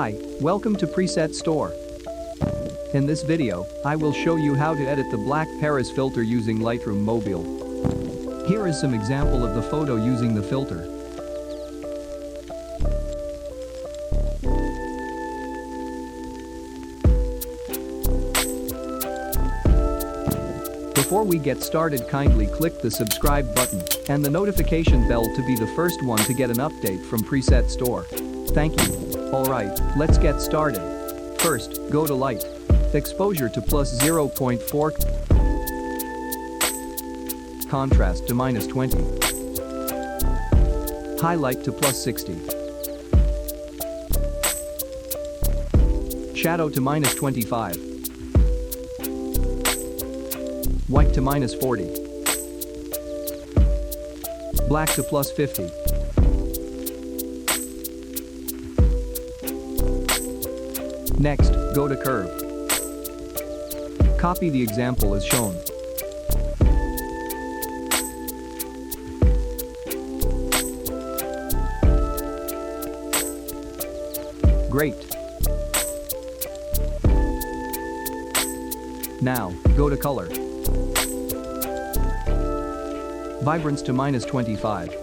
Hi, welcome to Preset Store. In this video, I will show you how to edit the 𝙒𝙍𝙀𝙎 filter using Lightroom Mobile. Here is some example of the photo using the filter. Before we get started, kindly click the subscribe button and the notification bell to be the first one to get an update from Preset Store. Thank you. Alright, let's get started. First, go to Light. Exposure to +0.4. Contrast to -20. Highlight to +60. Shadow to -25. White to -40. Black to +50. Next, go to Curve. Copy the example as shown. Great. Now, go to Color. Vibrance to -25.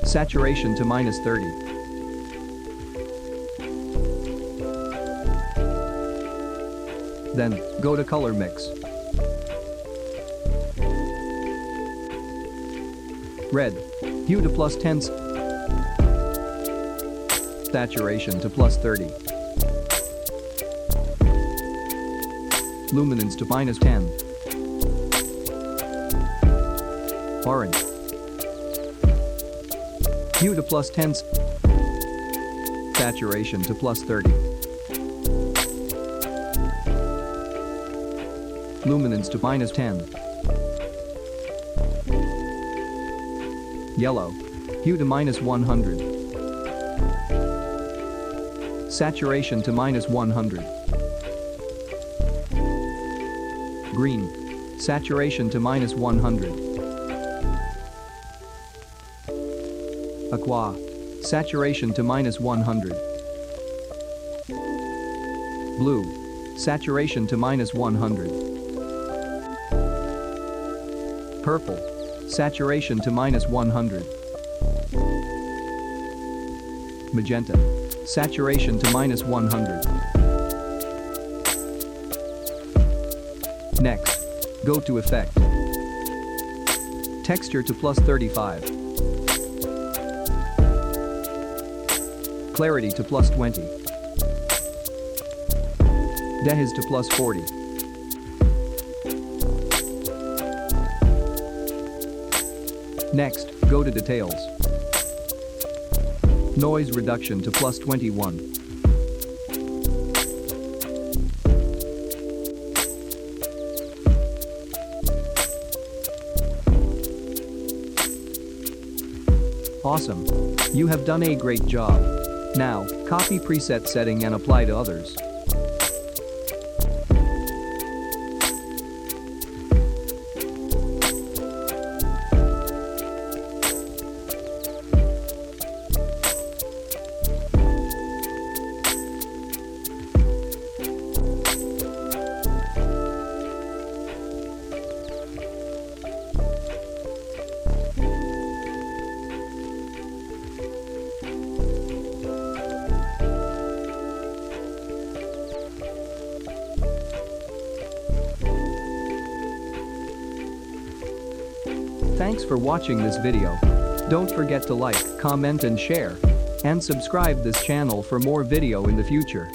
Saturation to -30. Then, go to Color Mix. Red. Hue to +10. Saturation to +30. Luminance to -10. Orange. Hue to +10. Saturation to +30. Luminance to -10. Yellow. Hue to -100. Saturation to -100. Green. Saturation to -100. Aqua. Saturation to -100. Blue. Saturation to -100. Purple. Saturation to -100. Magenta. Saturation to -100. Next, go to Effect. Texture to +35. Clarity to +20. Dehaze to +40. Next, go to Details. Noise reduction to +21. Awesome. You have done a great job. Now, copy preset setting and apply to others. Thanks for watching this video. Don't forget to like, comment and share. And subscribe this channel for more video in the future.